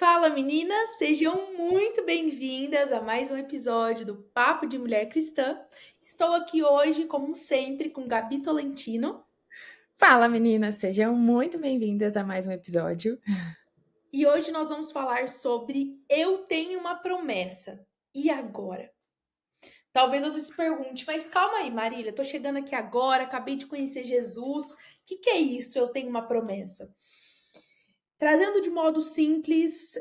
Fala meninas, sejam muito bem-vindas a mais um episódio do Papo de Mulher Cristã. Estou aqui hoje, como sempre, com Gabi Tolentino. Fala meninas, sejam muito bem-vindas a mais um episódio. E hoje nós vamos falar sobre Eu Tenho uma Promessa. E agora? Talvez você se pergunte, mas calma aí, Marília, tô chegando aqui agora, acabei de conhecer Jesus. O que é isso? Eu tenho uma promessa. Trazendo de modo simples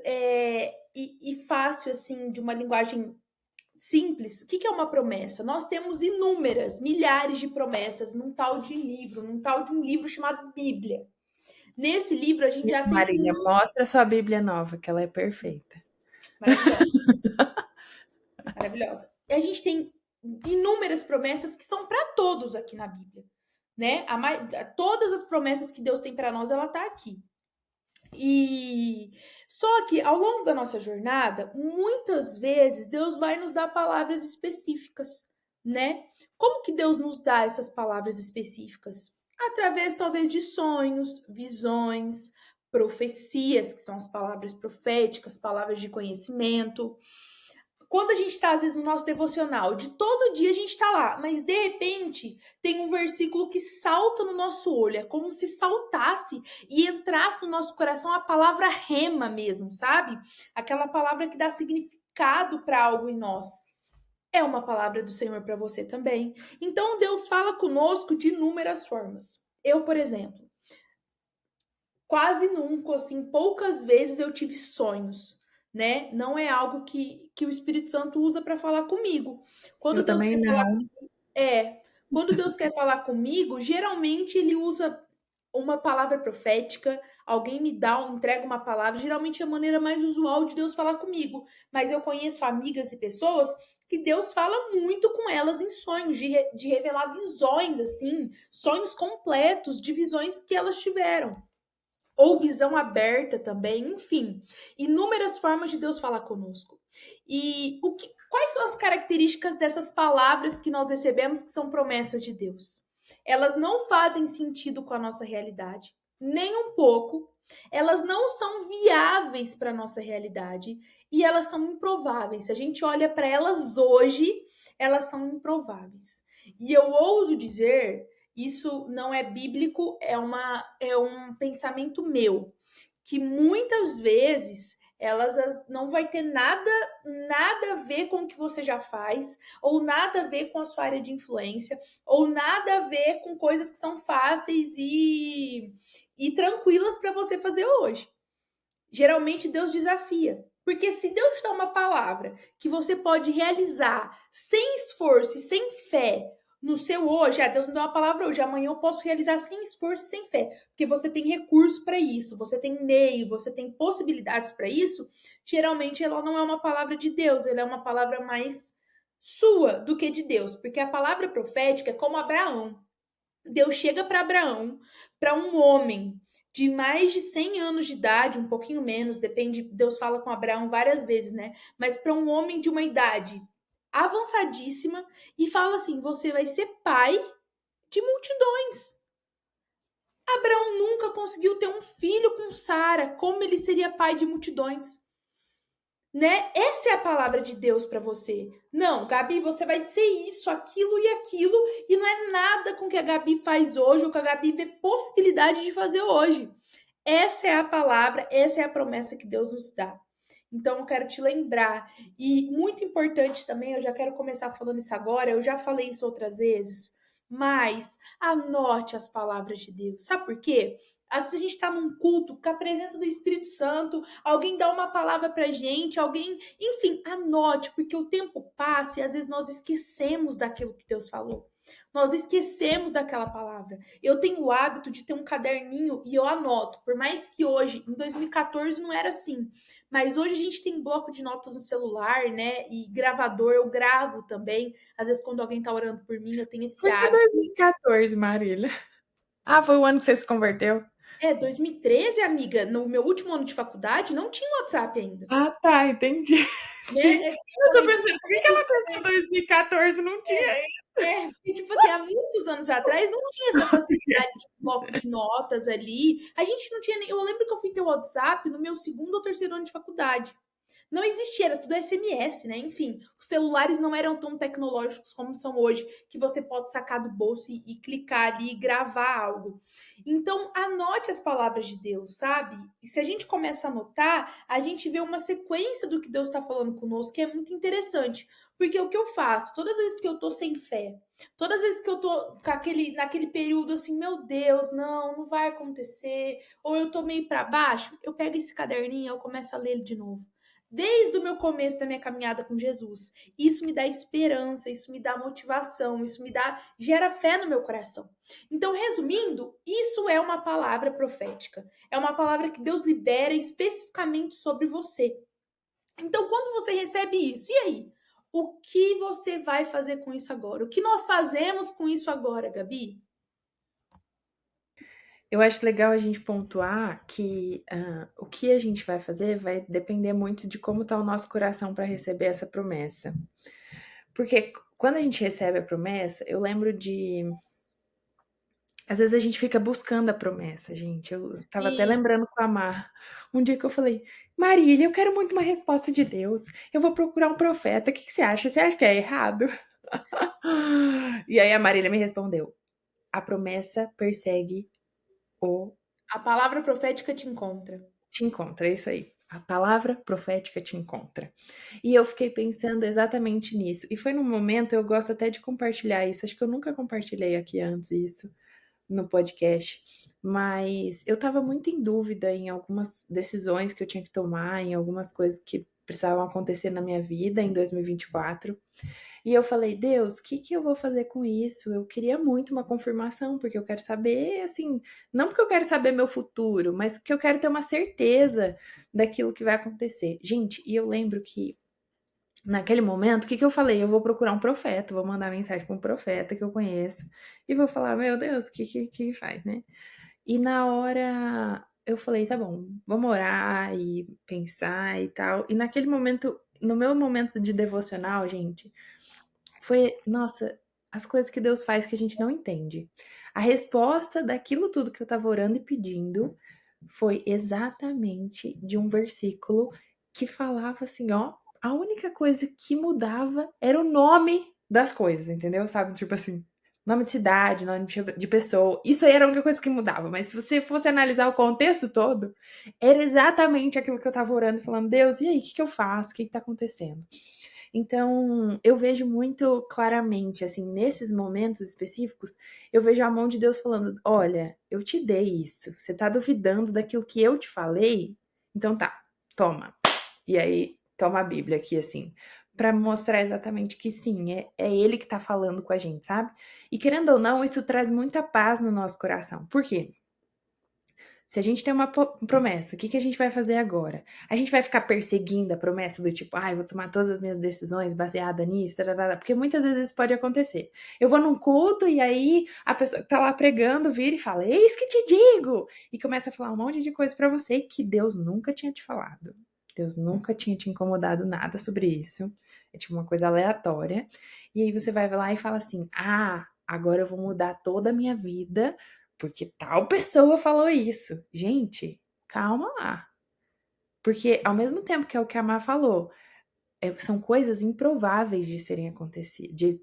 e fácil, assim, de uma linguagem simples, o que é uma promessa? Nós temos inúmeras, milhares de promessas num tal de livro, num tal de um livro chamado Bíblia. Nesse livro a gente Isso, já tem Marília, mostra sua Bíblia nova, que ela é perfeita. maravilhosa, maravilhosa. E a gente tem inúmeras promessas que são para todos aqui na Bíblia, né? Todas as promessas que Deus tem para nós, ela tá aqui. E só que ao longo da nossa jornada, muitas vezes Deus vai nos dar palavras específicas, né? Como que Deus nos dá essas palavras específicas? Através talvez de sonhos, visões, profecias, que são as palavras proféticas, palavras de conhecimento. Quando a gente está, às vezes, no nosso devocional, de todo dia a gente está lá, mas de repente tem um versículo que salta no nosso olho, é como se saltasse e entrasse no nosso coração a palavra rema mesmo, sabe? Aquela palavra que dá significado para algo em nós. É uma palavra do Senhor para você também. Então Deus fala conosco de inúmeras formas. Eu, por exemplo, quase nunca, assim, poucas vezes eu tive sonhos, né? Não é algo que o Espírito Santo usa para falar comigo. Quando Eu Deus também quer falar não. quando Deus quer falar comigo, geralmente ele usa uma palavra profética, alguém me entrega uma palavra, geralmente é a maneira mais usual de Deus falar comigo. Mas eu conheço amigas e pessoas que Deus fala muito com elas em sonhos, de revelar visões, assim, sonhos completos de visões que elas tiveram ou visão aberta também, enfim, inúmeras formas de Deus falar conosco. E quais são as características dessas palavras que nós recebemos que são promessas de Deus? Elas não fazem sentido com a nossa realidade, nem um pouco. Elas não são viáveis para a nossa realidade e elas são improváveis. Se a gente olha para elas hoje, elas são improváveis. E eu ouso dizer, isso não é bíblico, é um pensamento meu, que muitas vezes elas não vai ter nada a ver com o que você já faz, ou nada a ver com a sua área de influência, ou nada a ver com coisas que são fáceis e tranquilas para você fazer hoje. Geralmente Deus desafia. Porque se Deus te dá uma palavra que você pode realizar sem esforço e sem fé no seu hoje, Deus me deu uma palavra hoje, amanhã eu posso realizar sem esforço e sem fé, porque você tem recurso para isso, você tem meio, você tem possibilidades para isso, geralmente ela não é uma palavra de Deus, ela é uma palavra mais sua do que de Deus, porque a palavra profética é como Abraão. Deus chega para Abraão, para um homem de mais de 100 anos de idade, um pouquinho menos, depende, Deus fala com Abraão várias vezes, né? Mas para um homem de uma idade avançadíssima e fala assim: você vai ser pai de multidões. Abraão nunca conseguiu ter um filho com Sara, como ele seria pai de multidões? Né? Essa é a palavra de Deus para você. Não, Gabi, você vai ser isso, aquilo e não é nada com o que a Gabi faz hoje ou que a Gabi vê possibilidade de fazer hoje. Essa é a palavra, essa é a promessa que Deus nos dá. Então eu quero te lembrar, e muito importante também, eu já quero começar falando isso agora, eu já falei isso outras vezes, mas anote as palavras de Deus. Sabe por quê? Às vezes a gente está num culto com a presença do Espírito Santo, alguém dá uma palavra pra gente, alguém, enfim, anote, porque o tempo passa e às vezes nós esquecemos daquilo que Deus falou. Nós esquecemos daquela palavra. Eu tenho o hábito de ter um caderninho e eu anoto. Por mais que hoje, em 2014, não era assim. Mas hoje a gente tem bloco de notas no celular, né? E gravador, eu gravo também. Às vezes, quando alguém tá orando por mim, eu tenho esse Por que hábito. 2014, Marília? Ah, foi o ano que você se converteu? É, 2013, amiga, no meu último ano de faculdade, não tinha WhatsApp ainda, Ah, tá, entendi. né? Sim. Eu Eu tô falei, pensando, por que que ela pensou 2014 não tinha porque, tipo assim, há muitos anos atrás não tinha essa ainda? facilidade de bloco de notas ali. A gente não tinha nem. Eu lembro que eu fui ter o WhatsApp no meu segundo ou terceiro ano de faculdade. Não existia, era tudo SMS, né? Enfim, os celulares não eram tão tecnológicos como são hoje, que você pode sacar do bolso e clicar ali e gravar algo. Então, anote as palavras de Deus, sabe? E se a gente começa a anotar, a gente vê uma sequência do que Deus está falando conosco, que é muito interessante. Porque o que eu faço, todas as vezes que eu tô sem fé, todas as vezes que eu tô naquele período assim, meu Deus, não vai acontecer, ou eu tô meio para baixo, eu pego esse caderninho e eu começo a ler ele de novo desde o meu começo da minha caminhada com Jesus. Isso me dá esperança, isso me dá motivação, gera fé no meu coração. Então, resumindo, isso é uma palavra profética. É uma palavra que Deus libera especificamente sobre você. Então, quando você recebe isso, e aí? O que você vai fazer com isso agora? O que nós fazemos com isso agora, Gabi? Eu acho legal a gente pontuar que o que a gente vai fazer vai depender muito de como está o nosso coração para receber essa promessa. Porque quando a gente recebe a promessa, eu lembro de. Às vezes a gente fica buscando a promessa, gente. Eu estava até Sim, lembrando com a Mar, um dia que eu falei: Marília, eu quero muito uma resposta de Deus. Eu vou procurar um profeta. O que você acha? Você acha que é errado? E aí a Marília me respondeu: a promessa persegue o a palavra profética te encontra. te encontra, é isso aí. A palavra profética te encontra. E eu fiquei pensando exatamente nisso. E foi num momento, eu gosto até de compartilhar isso. Acho que eu nunca compartilhei aqui antes isso no podcast. Mas eu estava muito em dúvida em algumas decisões que eu tinha que tomar, em algumas coisas que precisavam acontecer na minha vida em 2024. E eu falei, Deus, o que que eu vou fazer com isso? Eu queria muito uma confirmação, porque eu quero saber, assim, não porque eu quero saber meu futuro, mas que eu quero ter uma certeza daquilo que vai acontecer. Gente, e eu lembro que naquele momento, o que que eu falei? Eu vou procurar um profeta, vou mandar mensagem para um profeta que eu conheço e vou falar, meu Deus, o que faz, né? E na hora eu falei, tá bom, vamos orar e pensar e tal. E naquele momento, no meu momento de devocional, gente, foi, nossa, as coisas que Deus faz que a gente não entende. A resposta daquilo tudo que eu estava orando e pedindo foi exatamente de um versículo que falava assim, ó, a única coisa que mudava era o nome das coisas, entendeu? Sabe? Tipo assim, nome de cidade, nome de pessoa. Isso aí era a única coisa que mudava. Mas se você fosse analisar o contexto todo, era exatamente aquilo que eu tava orando e falando, Deus, e aí, o que que eu faço? O que que tá acontecendo? Então, eu vejo muito claramente, assim, nesses momentos específicos, eu vejo a mão de Deus falando: olha, eu te dei isso, você tá duvidando daquilo que eu te falei? Então tá, toma. E aí, toma a Bíblia aqui, assim, para mostrar exatamente que sim, é Ele que tá falando com a gente, sabe? E querendo ou não, isso traz muita paz no nosso coração. Por quê? Se a gente tem uma promessa, o que que a gente vai fazer agora? A gente vai ficar perseguindo a promessa do tipo, ai, vou tomar todas as minhas decisões baseada nisso, tarará, porque muitas vezes isso pode acontecer. Eu vou num culto e aí a pessoa que tá lá pregando vira e fala, eis que te digo! E começa a falar um monte de coisa para você que Deus nunca tinha te falado. Deus nunca tinha te incomodado nada sobre isso. É tipo uma coisa aleatória. E aí você vai lá e fala assim, ah, agora eu vou mudar toda a minha vida porque tal pessoa falou isso. Gente, calma lá. Porque ao mesmo tempo que é o que a Má falou, são coisas improváveis de serem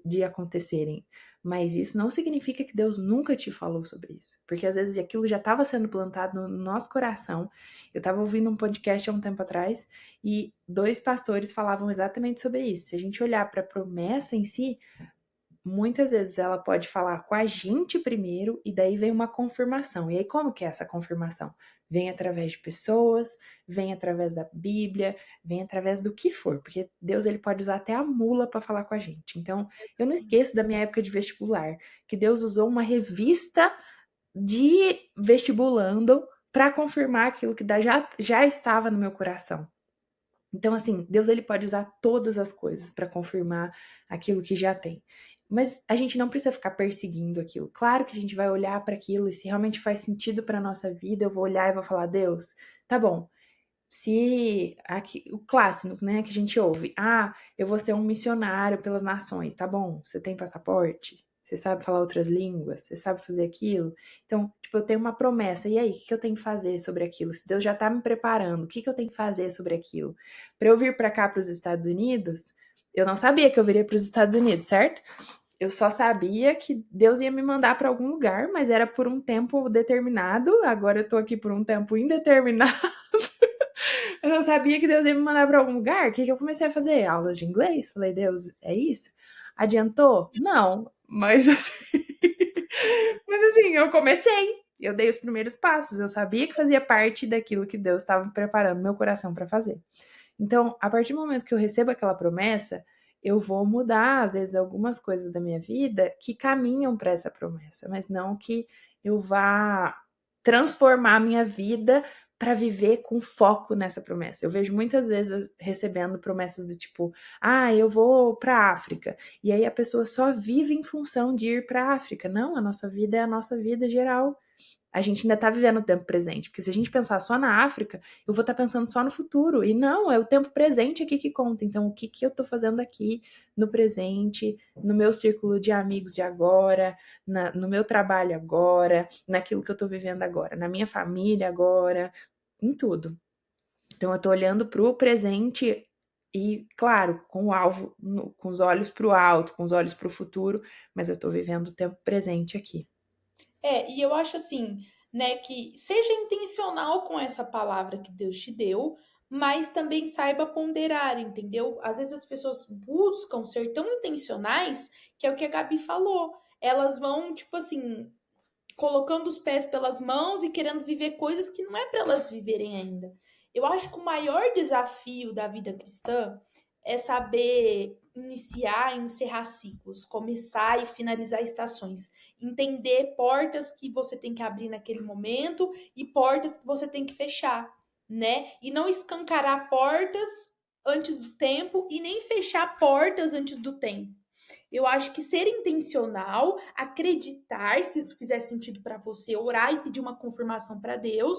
de acontecerem. Mas isso não significa que Deus nunca te falou sobre isso. Porque às vezes aquilo já estava sendo plantado no nosso coração. Eu estava ouvindo um podcast há um tempo atrás e dois pastores falavam exatamente sobre isso. Se a gente olhar para a promessa em si, muitas vezes ela pode falar com a gente primeiro e daí vem uma confirmação. E aí como que é essa confirmação? Vem através de pessoas, vem através da Bíblia, vem através do que for, porque Deus ele pode usar até a mula para falar com a gente. Então, eu não esqueço da minha época de vestibular, que Deus usou uma revista de vestibulando para confirmar aquilo que já estava no meu coração. Então, assim, Deus ele pode usar todas as coisas para confirmar aquilo que já tem. Mas a gente não precisa ficar perseguindo aquilo. Claro que a gente vai olhar para aquilo e se realmente faz sentido para nossa vida, eu vou olhar e vou falar: Deus, tá bom. Se aqui, o clássico, né, que a gente ouve, eu vou ser um missionário pelas nações, tá bom? Você tem passaporte? Você sabe falar outras línguas? Você sabe fazer aquilo? Então, tipo, eu tenho uma promessa. E aí, o que eu tenho que fazer sobre aquilo? Se Deus já tá me preparando, o que eu tenho que fazer sobre aquilo? Para eu vir para cá, para os Estados Unidos, eu não sabia que eu viria para os Estados Unidos, certo? Eu só sabia que Deus ia me mandar para algum lugar, mas era por um tempo determinado. Agora eu tô aqui por um tempo indeterminado. Eu não sabia que Deus ia me mandar para algum lugar. O que eu comecei a fazer? Aulas de inglês. Falei, Deus, é isso? Adiantou? Não, mas assim, mas assim, eu comecei. Eu dei os primeiros passos. Eu sabia que fazia parte daquilo que Deus estava preparando meu coração para fazer. Então, a partir do momento que eu recebo aquela promessa, eu vou mudar, às vezes, algumas coisas da minha vida que caminham para essa promessa, mas não que eu vá transformar a minha vida para viver com foco nessa promessa. Eu vejo muitas vezes recebendo promessas do tipo, eu vou para a África. E aí a pessoa só vive em função de ir para a África. Não, a nossa vida é a nossa vida geral. A gente ainda tá vivendo o tempo presente, porque se a gente pensar só na África, eu vou estar pensando só no futuro, e não, é o tempo presente aqui que conta. Então, o que eu tô fazendo aqui no presente, no meu círculo de amigos de agora, no meu trabalho agora, naquilo que eu tô vivendo agora, na minha família agora, em tudo. Então, eu tô olhando pro presente e, claro, com o alvo, com os olhos pro alto, com os olhos pro futuro, mas eu tô vivendo o tempo presente aqui. E eu acho assim, né, que seja intencional com essa palavra que Deus te deu, mas também saiba ponderar, entendeu? Às vezes as pessoas buscam ser tão intencionais, que é o que a Gabi falou. Elas vão, tipo assim, colocando os pés pelas mãos e querendo viver coisas que não é para elas viverem ainda. Eu acho que o maior desafio da vida cristã é saber iniciar e encerrar ciclos, começar e finalizar estações, entender portas que você tem que abrir naquele momento e portas que você tem que fechar, né? E não escancarar portas antes do tempo e nem fechar portas antes do tempo. Eu acho que ser intencional, acreditar, se isso fizer sentido para você, orar e pedir uma confirmação para Deus,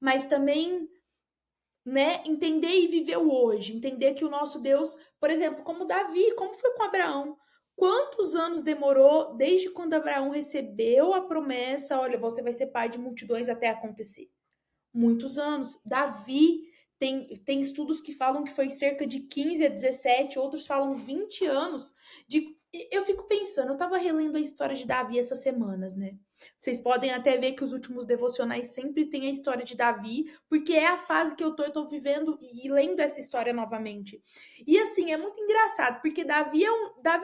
mas também, né, entender e viver o hoje, entender que o nosso Deus, por exemplo, como Davi, como foi com Abraão? Quantos anos demorou desde quando Abraão recebeu a promessa, olha, você vai ser pai de multidões até acontecer? Muitos anos. Davi tem estudos que falam que foi cerca de 15 a 17, outros falam 20 anos. Eu fico pensando, eu tava relendo a história de Davi essas semanas, né? Vocês podem até ver que os últimos devocionais sempre tem a história de Davi, porque é a fase que eu tô vivendo e lendo essa história novamente. E assim, é muito engraçado, porque Davi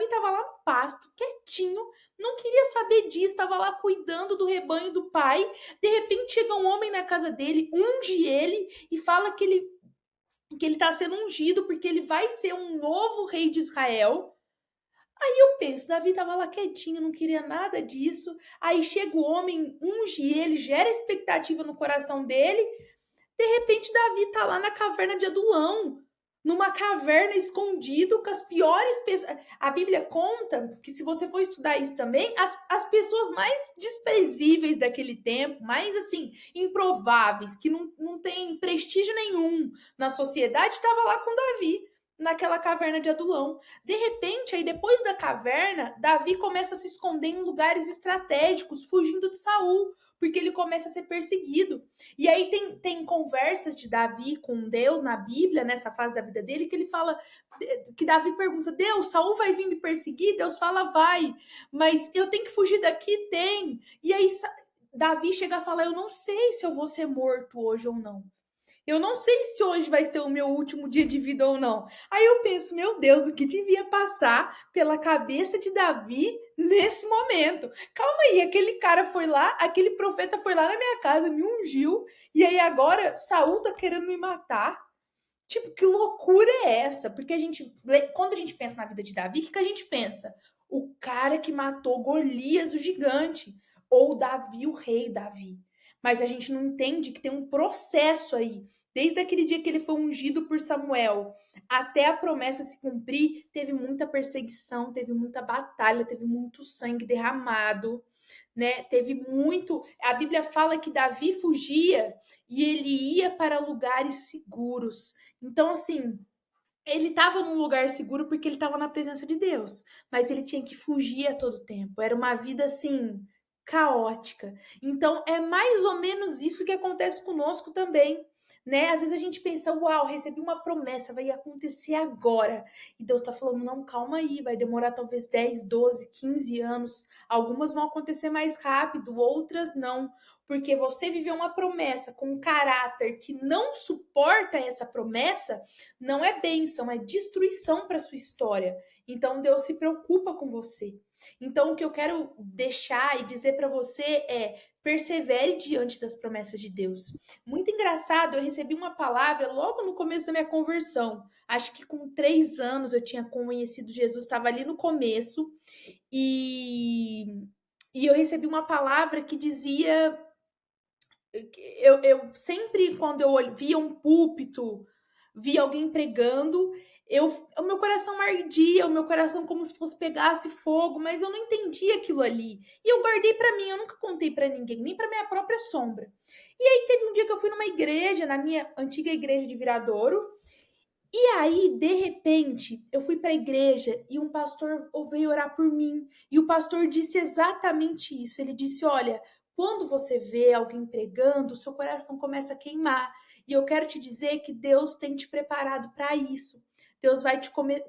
tava lá no pasto, quietinho, não queria saber disso, tava lá cuidando do rebanho do pai. De repente chega um homem na casa dele, unge ele e fala que ele tá sendo ungido porque ele vai ser um novo rei de Israel. Aí eu penso, Davi tava lá quietinho, não queria nada disso. Aí chega o homem, unge ele, gera expectativa no coração dele. De repente, Davi tá lá na caverna de Adulão, numa caverna escondido com as piores pessoas. A Bíblia conta que, se você for estudar isso também, as pessoas mais desprezíveis daquele tempo, mais assim, improváveis, que não tem prestígio nenhum na sociedade, estava lá com Davi. Naquela caverna de Adulão. De repente, aí depois da caverna, Davi começa a se esconder em lugares estratégicos, fugindo de Saul, porque ele começa a ser perseguido. E aí tem conversas de Davi com Deus na Bíblia, nessa fase da vida dele, que ele fala, que Davi pergunta, Deus, Saul vai vir me perseguir? Deus fala, vai, mas eu tenho que fugir daqui? Tem. E aí Davi chega a falar, eu não sei se eu vou ser morto hoje ou não. Eu não sei se hoje vai ser o meu último dia de vida ou não. Aí eu penso, meu Deus, o que devia passar pela cabeça de Davi nesse momento? Calma aí, aquele cara foi lá, aquele profeta foi lá na minha casa, me ungiu, e aí agora Saul tá querendo me matar? Tipo, que loucura é essa? Porque quando a gente pensa na vida de Davi, o que a gente pensa? O cara que matou Golias, o gigante, ou Davi, o rei Davi. Mas a gente não entende que tem um processo aí Desde aquele dia que ele foi ungido por Samuel até a promessa se cumprir, teve muita perseguição, teve muita batalha, teve muito sangue derramado, né? Teve muito. A Bíblia fala que Davi fugia e ele ia para lugares seguros. Então, assim, ele estava num lugar seguro porque ele estava na presença de Deus, mas ele tinha que fugir a todo tempo. Era uma vida assim caótica. Então é mais ou menos isso que acontece conosco também, né? Às vezes a gente pensa, uau, recebi uma promessa, vai acontecer agora. E Deus tá falando, não, calma aí, vai demorar talvez 10, 12, 15 anos. Algumas vão acontecer mais rápido, outras não. Porque você viveu uma promessa com um caráter que não suporta essa promessa, não é bênção, é destruição para sua história. Então Deus se preocupa com você. Então o que eu quero deixar e dizer para você é: persevere diante das promessas de Deus. Muito engraçado, eu recebi uma palavra logo no começo da minha conversão. Acho que com 3 anos eu tinha conhecido Jesus, estava ali no começo, e, e eu recebi uma palavra que dizia. Eu sempre, quando eu via um púlpito, via alguém pregando, o meu coração ardia, o meu coração como se fosse pegasse fogo, mas eu não entendia aquilo ali. E eu guardei para mim, eu nunca contei para ninguém, nem para minha própria sombra. E aí teve um dia que eu fui numa igreja, na minha antiga igreja de Viradouro, e aí, de repente, eu fui para a igreja e um pastor veio orar por mim. E o pastor disse exatamente isso. Ele disse: Olha, quando você vê alguém pregando, o seu coração começa a queimar. E eu quero te dizer que Deus tem te preparado para isso. Deus vai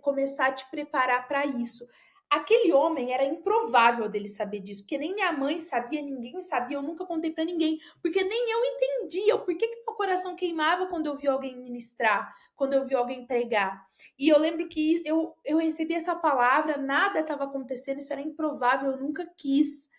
começar a te preparar para isso. Aquele homem era improvável dele saber disso, porque nem minha mãe sabia, ninguém sabia, eu nunca contei para ninguém, porque nem eu entendia o porquê que meu coração queimava quando eu via alguém ministrar, quando eu vi alguém pregar. E eu lembro que eu recebi essa palavra, nada estava acontecendo, isso era improvável, eu nunca quis.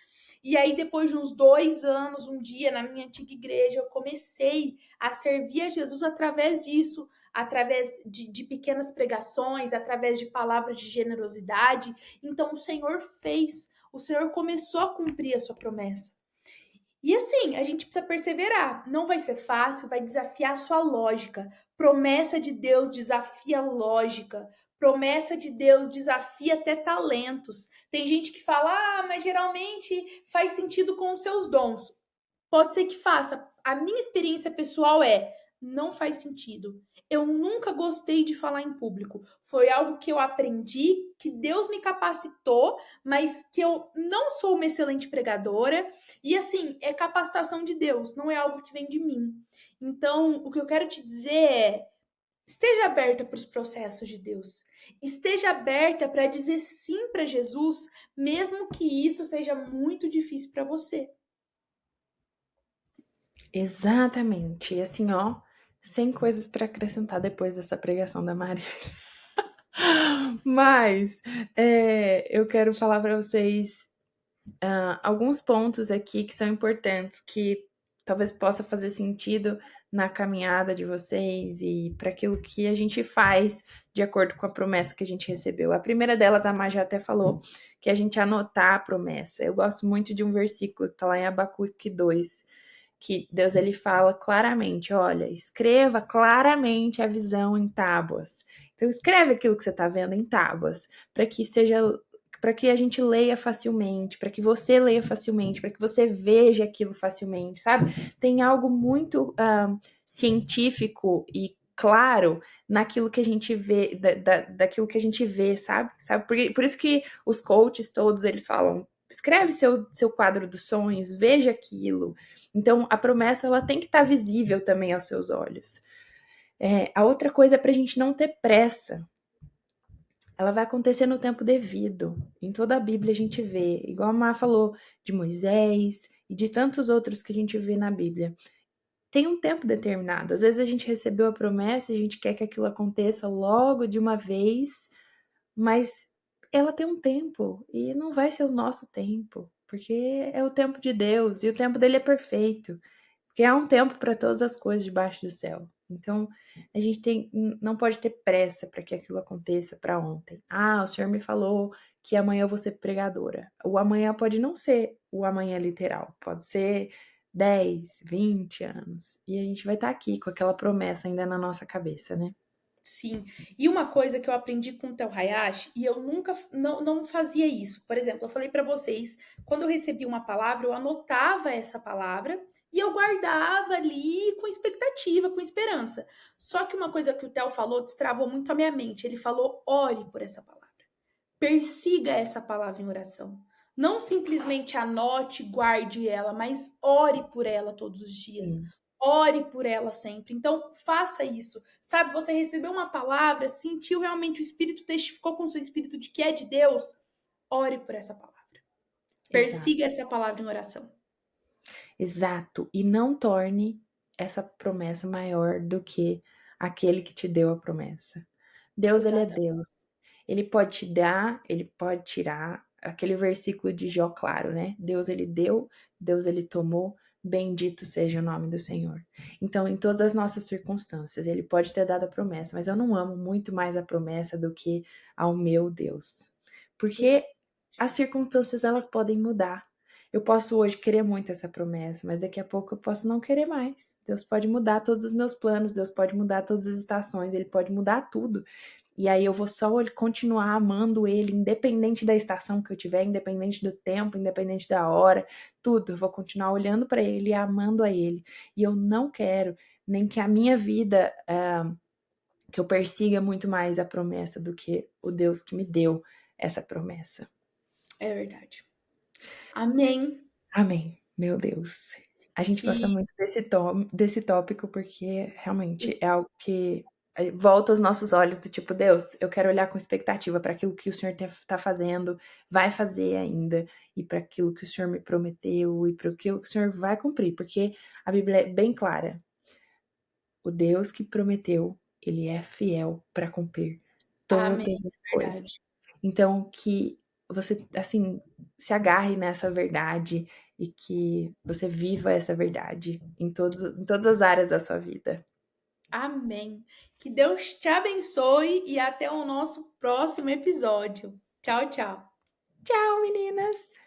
E aí, depois de uns 2 anos, um dia, na minha antiga igreja, eu comecei a servir a Jesus através disso, através de pequenas pregações, através de palavras de generosidade. Então, o Senhor fez, o Senhor começou a cumprir a sua promessa. E assim, a gente precisa perseverar. Não vai ser fácil, vai desafiar a sua lógica. Promessa de Deus desafia a lógica. Promessa de Deus desafia até talentos. Tem gente que fala, mas geralmente faz sentido com os seus dons. Pode ser que faça. A minha experiência pessoal não faz sentido. Eu nunca gostei de falar em público. Foi algo que eu aprendi, que Deus me capacitou, mas que eu não sou uma excelente pregadora. E assim, é capacitação de Deus, não é algo que vem de mim. Então, o que eu quero te dizer é: esteja aberta para os processos de Deus. Esteja aberta para dizer sim para Jesus, mesmo que isso seja muito difícil para você. Exatamente. E assim, ó, sem coisas para acrescentar depois dessa pregação da Maria. Mas eu quero falar para vocês alguns pontos aqui que são importantes, que talvez possa fazer sentido na caminhada de vocês e para aquilo que a gente faz de acordo com a promessa que a gente recebeu. A primeira delas, a Má já até falou, que a gente anotar a promessa. Eu gosto muito de um versículo que está lá em Abacuque 2, que Deus ele fala claramente, olha, escreva claramente a visão em tábuas. Então escreve aquilo que você está vendo em tábuas, para que a gente leia facilmente, para que você leia facilmente, para que você veja aquilo facilmente, sabe? Tem algo muito científico e claro naquilo que a gente vê, daquilo que a gente vê, sabe? Por isso que os coaches todos, eles falam, escreve seu quadro dos sonhos, veja aquilo. Então, a promessa, ela tem que estar visível também aos seus olhos. A outra coisa é para a gente não ter pressa. Ela vai acontecer no tempo devido. Em toda a Bíblia a gente vê, igual a Má falou, de Moisés e de tantos outros que a gente vê na Bíblia. Tem um tempo determinado. Às vezes a gente recebeu a promessa e a gente quer que aquilo aconteça logo de uma vez, mas ela tem um tempo e não vai ser o nosso tempo, porque é o tempo de Deus e o tempo dele é perfeito. Porque há um tempo para todas as coisas debaixo do céu. Então, a gente não pode ter pressa para que aquilo aconteça para ontem. O Senhor me falou que amanhã eu vou ser pregadora. O amanhã pode não ser o amanhã literal, pode ser 10, 20 anos. E a gente vai estar aqui com aquela promessa ainda na nossa cabeça, né? Sim. E uma coisa que eu aprendi com o Tel Hayashi, e eu nunca não fazia isso. Por exemplo, eu falei para vocês, quando eu recebia uma palavra, eu anotava essa palavra e eu guardava ali com expectativa, com esperança. Só que uma coisa que o Tel falou destravou muito a minha mente. Ele falou: ore por essa palavra. Persiga essa palavra em oração. Não simplesmente anote, guarde ela, mas ore por ela todos os dias. Sim. Ore por ela sempre. Então, faça isso. Sabe, você recebeu uma palavra, sentiu realmente o Espírito, testificou com o seu Espírito de que é de Deus. Ore por essa palavra. Exato. Persiga essa palavra em oração. Exato. E não torne essa promessa maior do que aquele que te deu a promessa. Deus, ele é Exatamente. Deus. Ele pode te dar, ele pode tirar. Aquele versículo de Jó, claro, né? Deus, ele deu, Deus, ele tomou. Bendito seja o nome do Senhor. Então, em todas as nossas circunstâncias, ele pode ter dado a promessa, mas eu não amo muito mais a promessa do que ao meu Deus. Porque Exatamente. as circunstâncias, elas podem mudar. Eu posso hoje querer muito essa promessa, mas daqui a pouco eu posso não querer mais. Deus pode mudar todos os meus planos, Deus pode mudar todas as estações, Ele pode mudar tudo. E aí eu vou só continuar amando Ele, independente da estação que eu tiver, independente do tempo, independente da hora, tudo. Eu vou continuar olhando para Ele e amando a Ele. E eu não quero nem que a minha vida, que eu persiga muito mais a promessa do que o Deus que me deu essa promessa. É verdade. Amém. Amém. Meu Deus. A gente gosta E muito desse tópico, porque realmente é algo que volta os nossos olhos do tipo, Deus, eu quero olhar com expectativa para aquilo que o Senhor está fazendo, vai fazer ainda, e para aquilo que o Senhor me prometeu, e para aquilo que o Senhor vai cumprir, porque a Bíblia é bem clara. O Deus que prometeu, ele é fiel para cumprir amém. todas as coisas. Verdade. Então, que você, assim, se agarre nessa verdade e que você viva essa verdade em todas as áreas da sua vida. Amém. Que Deus te abençoe e até o nosso próximo episódio. Tchau, tchau. Tchau, meninas!